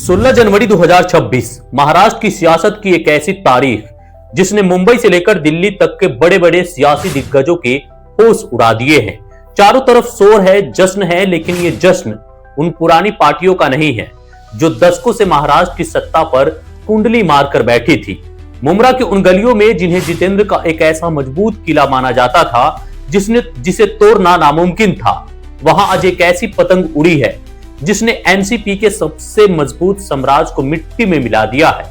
16 जनवरी 2026 महाराष्ट्र की सियासत की एक ऐसी तारीख जिसने मुंबई से लेकर दिल्ली तक के बड़े बड़े सियासी दिग्गजों के होश उड़ा दिए हैं। चारों तरफ शोर है, जश्न है, लेकिन ये जश्न उन पुरानी पार्टियों का नहीं है जो दशकों से महाराष्ट्र की सत्ता पर कुंडली मारकर बैठी थी। मुंब्रा की उन गलियों में जिन्हें जितेंद्र का एक ऐसा मजबूत किला माना जाता था जिसे तोड़ना नामुमकिन था, वहां आज एक ऐसी पतंग उड़ी है जिसने एनसीपी के सबसे मजबूत साम्राज्य को मिट्टी में मिला दिया है।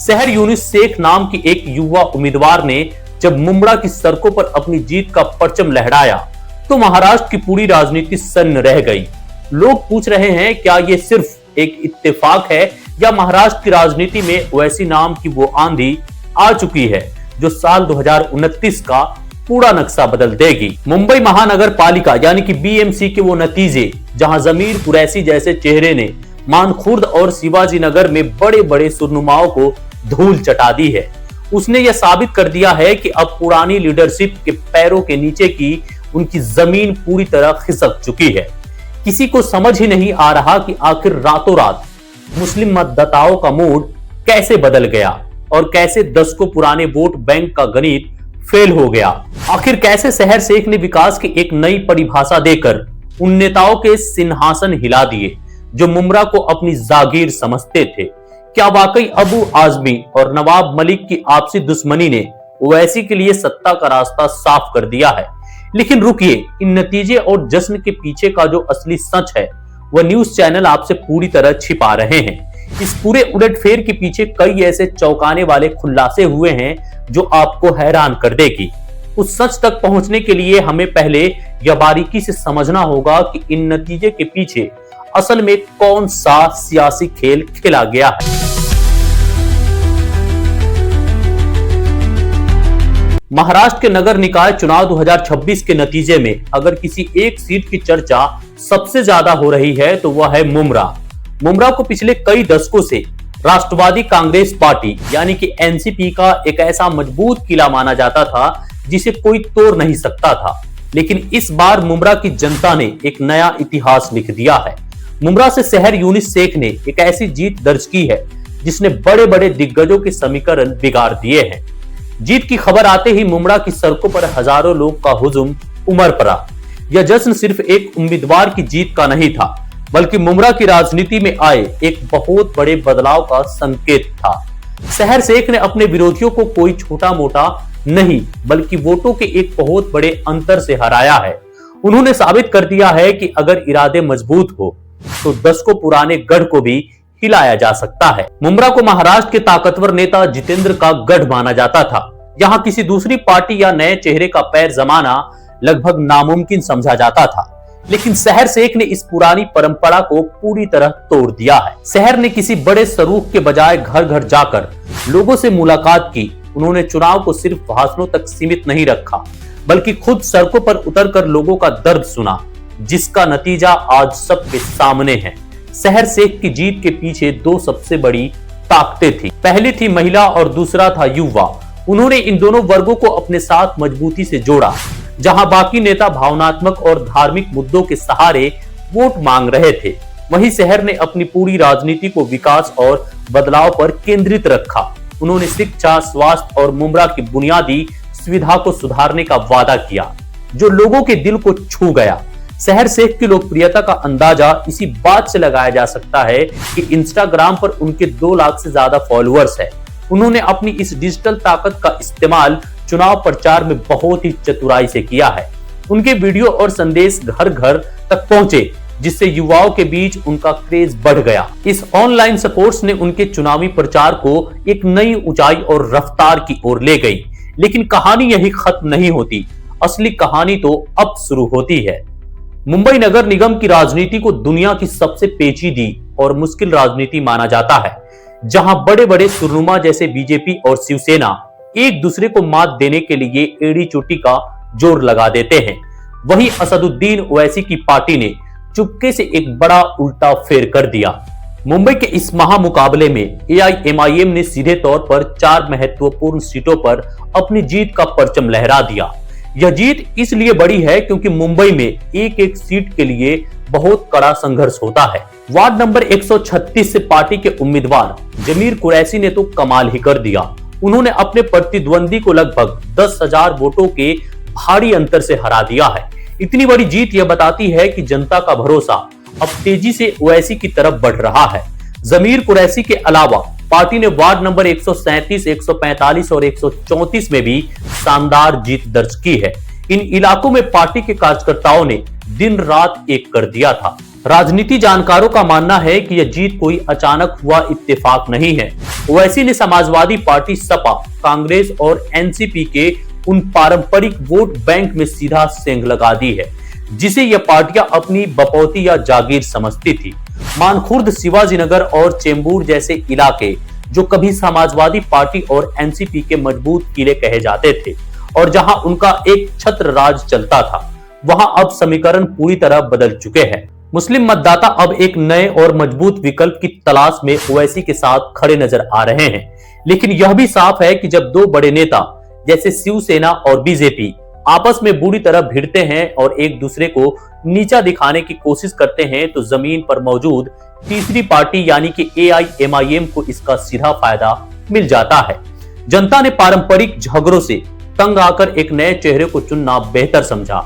सहर यूनुस शेख नाम की एक युवा उम्मीदवार ने जब मुंब्रा की सड़कों पर अपनी जीत का परचम लहराया तो महाराष्ट्र की पूरी राजनीति सन्न रह गई। लोग पूछ रहे हैं, क्या ये सिर्फ एक इत्तेफाक है या महाराष्ट्र की राजनीति में वैसी नाम की वो आंधी आ चुकी है जो साल 2029 का पूरा नक्शा बदल देगी। मुंबई महानगर पालिका यानी कि बीएमसी के वो नतीजे जहां जमीर कुरैशी जैसे चेहरे ने मानखुर्द और शिवाजी नगर में बड़े बड़े सुरनुमाओं को धूल चटा दी है, उसने यह साबित कर दिया है कि अब पुरानी लीडरशिप के पैरों के नीचे की उनकी जमीन पूरी तरह खिसक चुकी है। किसी को समझ ही नहीं आ रहा कि आखिर रातों रात मुस्लिम मतदाताओं का मूड कैसे बदल गया और कैसे दशकों पुराने वोट बैंक का गणित फेल हो गया। आखिर कैसे सहर शेख ने विकास की एक नई परिभाषा देकर उन नेताओं के सिंहासन हिला दिए जो मुंब्रा को अपनी जागीर समझते थे। क्या वाकई अबू आजमी और नवाब मलिक की आपसी दुश्मनी ने ओवैसी के लिए सत्ता का रास्ता साफ कर दिया है? लेकिन रुकिए, इन नतीजे और जश्न के पीछे का जो असली सच है वह न्यूज चैनल आपसे पूरी तरह छिपा रहे हैं। इस पूरे उलटफेर के पीछे कई ऐसे चौंकाने वाले खुलासे हुए हैं जो आपको हैरान कर देगी। उस सच तक पहुंचने के लिए हमें पहले यह बारीकी से समझना होगा कि इन नतीजे के पीछे असल में कौन सा सियासी खेल खेला गया है। महाराष्ट्र के नगर निकाय चुनाव 2026 के नतीजे में अगर किसी एक सीट की चर्चा सबसे ज्यादा हो रही है तो वह है मुंब्रा। मुंब्रा को पिछले कई दशकों से राष्ट्रवादी कांग्रेस पार्टी यानी कि एनसीपी का एक ऐसा मजबूत किला माना जाता था जिसे कोई तोड़ नहीं सकता था, लेकिन इस बार मुंब्रा की जनता ने एक नया इतिहास लिख दिया है। मुंब्रा से सहर यूनुस शेख ने एक ऐसी जीत दर्ज की है जिसने बड़े बड़े दिग्गजों के समीकरण बिगाड़ दिए हैं। जीत की खबर आते ही मुंब्रा की सड़कों पर हजारों लोग का हुजूम उमड़ पड़ा। यह जश्न सिर्फ एक उम्मीदवार की जीत का नहीं था बल्कि मुंब्रा की राजनीति में आए एक बहुत बड़े बदलाव का संकेत था। सहर शेख ने अपने विरोधियों को कोई छोटा मोटा नहीं बल्कि वोटों के एक बहुत बड़े अंतर से हराया है। उन्होंने साबित कर दिया है कि अगर इरादे मजबूत हो तो दशकों पुराने गढ़ को भी हिलाया जा सकता है। मुंब्रा को महाराष्ट्र के ताकतवर नेता जितेंद्र का गढ़ माना जाता था। यहाँ किसी दूसरी पार्टी या नए चेहरे का पैर जमाना लगभग नामुमकिन समझा जाता था, लेकिन सहर शेख ने इस पुरानी परंपरा को पूरी तरह तोड़ दिया है। सहर ने किसी बड़े सरूख के बजाय घर घर जाकर लोगों से मुलाकात की। उन्होंने चुनाव को सिर्फ भाषणों तक सीमित नहीं रखा बल्कि खुद सड़कों पर उतरकर लोगों का दर्द सुना, जिसका नतीजा आज सबके सामने है। सहर शेख की जीत के पीछे दो सबसे बड़ी ताकतें थी। पहली थी महिला और दूसरा था युवा। उन्होंने इन दोनों वर्गों को अपने साथ मजबूती से जोड़ा। जहां बाकी नेता भावनात्मक और धार्मिक मुद्दों के सहारे वोट मांग रहे थे, वहीं सहर ने अपनी पूरी राजनीति को विकास और बदलाव पर केंद्रित रखा। उन्होंने शिक्षा, स्वास्थ्य और मुंब्रा की बुनियादी सुविधा को सुधारने का वादा किया जो लोगों के दिल को छू गया। सहर शेख की लोकप्रियता का अंदाजा इसी बात से लगाया जा सकता है कि इंस्टाग्राम पर उनके 2 लाख से ज्यादा फॉलोअर्स है। उन्होंने अपनी इस डिजिटल ताकत का इस्तेमाल चुनाव प्रचार में बहुत ही चतुराई से किया है। उनके वीडियो और संदेश घर घर तक पहुंचे जिससे युवाओं के बीच उनका क्रेज बढ़ गया। इस ऑनलाइन सपोर्ट्स ने उनके चुनावी प्रचार को एक नई ऊंचाई और रफ्तार की ओर ले गई। लेकिन कहानी यही खत्म नहीं होती, असली कहानी तो अब शुरू होती है। मुंबई नगर निगम की राजनीति को दुनिया की सबसे पेचीदी और मुश्किल राजनीति माना जाता है, जहां बड़े बड़े सुरनुमा जैसे बीजेपी और शिवसेना एक दूसरे को मात देने के लिए एड़ी चोटी का जोर लगा देते हैं। वहीं असदुद्दीन ओवैसी की पार्टी ने चुपके से एक बड़ा उल्टा फेर कर दिया। मुंबई के इस महामुकाबले में एआईएमआईएम ने सीधे तौर पर 4 महत्वपूर्ण सीटों पर अपनी जीत का परचम लहरा दिया। यह जीत इसलिए बड़ी है क्योंकि मुंबई में एक एक सीट के लिए बहुत कड़ा संघर्ष होता है। वार्ड नंबर 136 से पार्टी के उम्मीदवार जमीर कुरैशी ने तो कमाल ही कर दिया। उन्होंने अपने प्रतिद्वंदी को लगभग 10,000 वोटों के भारी अंतर से हरा दिया है। इतनी बड़ी जीत यह बताती है कि जनता का भरोसा अब तेजी से ओवैसी की तरफ बढ़ रहा है। जमीर कुरैशी के अलावा पार्टी ने वार्ड नंबर 137, 145 और 134 में भी शानदार जीत दर्ज की है। इन इलाकों में पार्टी के कार्यकर्ताओं ने दिन रात एक कर दिया था। राजनीति जानकारों का मानना है कि यह जीत कोई अचानक हुआ इत्तेफाक नहीं है। ओवैसी ने समाजवादी पार्टी, सपा, कांग्रेस और एनसीपी के उन पारंपरिक वोट बैंक में सीधा सेंध लगा दी है जिसे यह पार्टियां अपनी बपौती या जागीर समझती थी। मानखुर्द, शिवाजीनगर और चेंबूर जैसे इलाके जो कभी समाजवादी पार्टी और एनसीपी के मजबूत किले कहे जाते थे और जहां उनका एक छत्र राज चलता था, वहां अब समीकरण पूरी तरह बदल चुके हैं। मुस्लिम मतदाता अब एक नए और मजबूत विकल्प की तलाश में ओवैसी के साथ खड़े नजर आ रहे हैं। लेकिन यह भी साफ है कि जब दो बड़े नेता जैसे शिवसेना और बीजेपी आपस में बुरी तरह भिड़ते हैं और एक दूसरे को नीचा दिखाने की कोशिश करते हैं तो जमीन पर मौजूद तीसरी पार्टी यानी कि एआईएमआईएम को इसका सीधा फायदा मिल जाता है। जनता ने पारंपरिक झगड़ों से तंग आकर एक नए चेहरे को चुनना बेहतर समझा।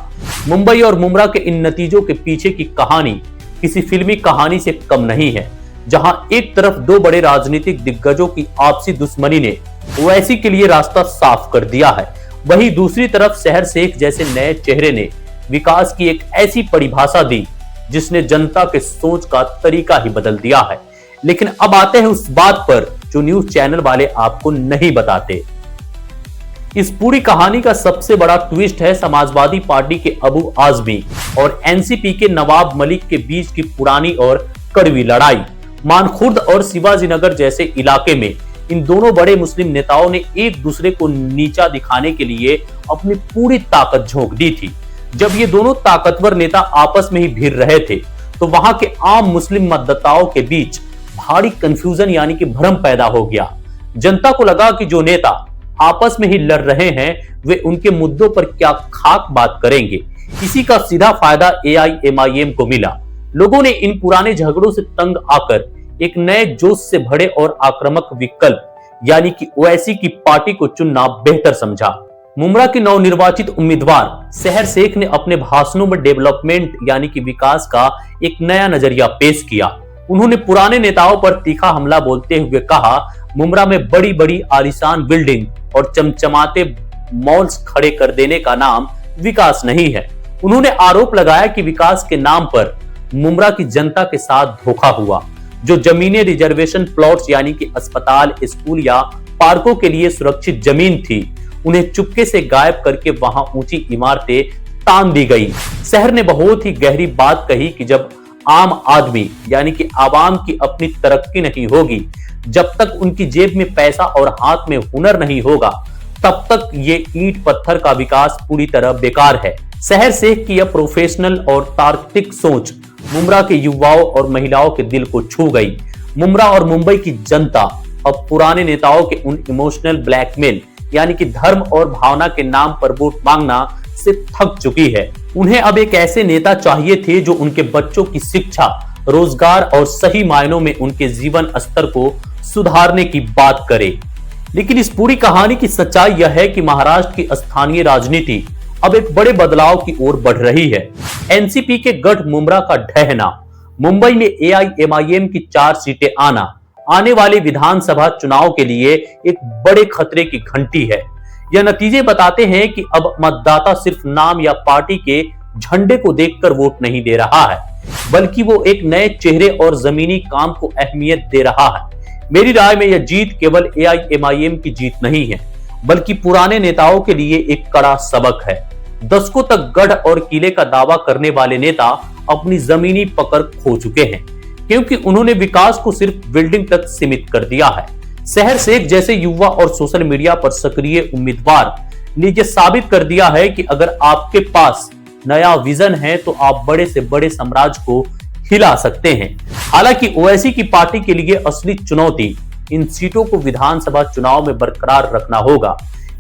मुंबई और मुमरा के इन नतीजों के पीछे की कहानी किसी फिल्मी कहानी से कम नहीं है, जहां एक तरफ दो बड़े राजनीतिक दिग्गजों की आपसी दुश्मनी ने ओवैसी के लिए रास्ता साफ कर दिया है, वहीं दूसरी तरफ शहर शेख जैसे नए चेहरे ने विकास की एक ऐसी परिभाषा दी जिसने जनता के सोच का तरीका ही बदल दिया है। लेकिन अब आते हैं उस बात पर जो न्यूज चैनल वाले आपको नहीं बताते। इस पूरी कहानी का सबसे बड़ा ट्विस्ट है समाजवादी पार्टी के अबू आजमी और एनसीपी के नवाब मलिक के बीच की पुरानी और कड़वी लड़ाई। मानखुर्द और शिवाजीनगर जैसे इलाके में इन दोनों बड़े मुस्लिम नेताओं ने एक दूसरे को नीचा दिखाने के लिए अपनी पूरी ताकत झोंक दी थी। जब ये दोनों ताकतवर नेता आपस में ही भिड़ रहे थे तो वहां के आम मुस्लिम मतदाताओं के बीच भारी कंफ्यूजन यानी कि भ्रम पैदा हो गया। जनता को लगा कि जो नेता आपस में ही लड़ रहे हैं वे उनके मुद्दों पर क्या खाक बात करेंगे। इसी का सीधा फायदा एआईएमआईएम को मिला। लोगों ने इन पुराने झगड़ों से तंग आकर एक नए जोश से भरे और आक्रामक विकल्प यानी कि ओवैसी की पार्टी को चुनना बेहतर समझा। मुमरा के नवनिर्वाचित उम्मीदवार शहर शेख ने अपने भाषणों में डेवलपमेंट यानी कि विकास का एक नया नजरिया पेश किया। उन्होंने पुराने नेताओं पर तीखा हमला बोलते हुए कहा, मुमरा में बड़ी बड़ी आलीशान बिल्डिंग और चमचमाते मॉल्स खड़े कर देने का नाम विकास नहीं है। उन्होंने आरोप लगाया कि विकास के नाम पर मुमरा की जनता के साथ धोखा हुआ। जो जमीनें रिजर्वेशन प्लॉट्स यानी कि अस्पताल, स्कूल या पार्कों के लिए सुरक्षित जमीन थी, उन्हें चुपके से गायब करके वहां ऊंची इमारतें तान दी गई। शहर ने बहुत ही गहरी बात कही कि जब आम आदमी यानी कि आवाम की अपनी तरक्की नहीं होगी, जब तक उनकी जेब में पैसा और हाथ में हुनर नहीं होगा, तब तक ये ईंट पत्थर का विकास पूरी तरह बेकार है। शहर शेख की यह प्रोफेशनल और तार्किक सोच मुमरा के युवाओं और महिलाओं के दिल को छू गई। मुमरा और मुंबई की जनता अब पुराने नेताओं के उन इमोशनल ब्लैकमेल यानी कि धर्म और भावना के नाम पर वोट मांगना से थक चुकी है। उन्हें अब एक ऐसे नेता चाहिए थे जो उनके बच्चों की शिक्षा, रोजगार और सही मायनों में उनके जीवन स्तर को सुधारने की बात करे। लेकिन इस पूरी कहानी की सच्चाई यह है कि महाराष्ट्र की स्थानीय राजनीति अब एक बड़े बदलाव की ओर बढ़ रही है। एनसीपी के गढ़ मुमरा का ढहना, मुंबई में एआईएमआईएम की 4 सीटें आना आने वाले विधानसभा चुनाव के लिए एक बड़े खतरे की घंटी है। यह नतीजे बताते हैं कि अब मतदाता सिर्फ नाम या पार्टी के झंडे को देखकर वोट नहीं दे रहा है, बल्कि वो एक नए चेहरे और जमीनी काम को अहमियत दे रहा है। मेरी राय में यह जीत केवल एआईएमआईएम की जीत नहीं है, बल्कि पुराने नेताओं के लिए एक कड़ा सबक है। दशकों तक गढ़ और किले का दावा करने वाले नेता अपनी जमीनी पकड़ खो चुके हैं, क्योंकि उन्होंने विकास को सिर्फ बिल्डिंग तक सीमित कर दिया है। शहर शेख जैसे युवा और सोशल मीडिया पर सक्रिय उम्मीदवार ने यह साबित कर दिया है कि अगर आपके पास नया विजन है तो आप बड़े से बड़े साम्राज्य को हिला सकते हैं। हालांकि ओवैसी की पार्टी के लिए असली चुनौती इन सीटों को विधानसभा चुनाव में बरकरार रखना होगा,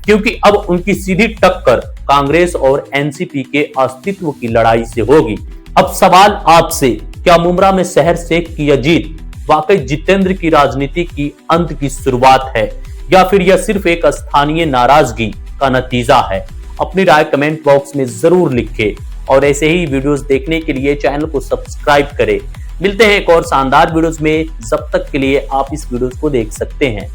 क्योंकि अब उनकी सीधी टक्कर कांग्रेस और एनसीपी के अस्तित्व की लड़ाई से होगी। अब सवाल आपसे, क्या मुमरा में शहर शेख की यह जीत वाकई जितेंद्र की राजनीति की अंत की शुरुआत है, या फिर यह सिर्फ एक स्थानीय नाराजगी का नतीजा है? अपनी राय कमेंट बॉक्स में जरूर लिखें और ऐसे ही वीडियोस देखने के लिए चैनल को सब्सक्राइब करें। मिलते हैं एक और शानदार वीडियोस में, जब तक के लिए आप इस वीडियोस को देख सकते हैं।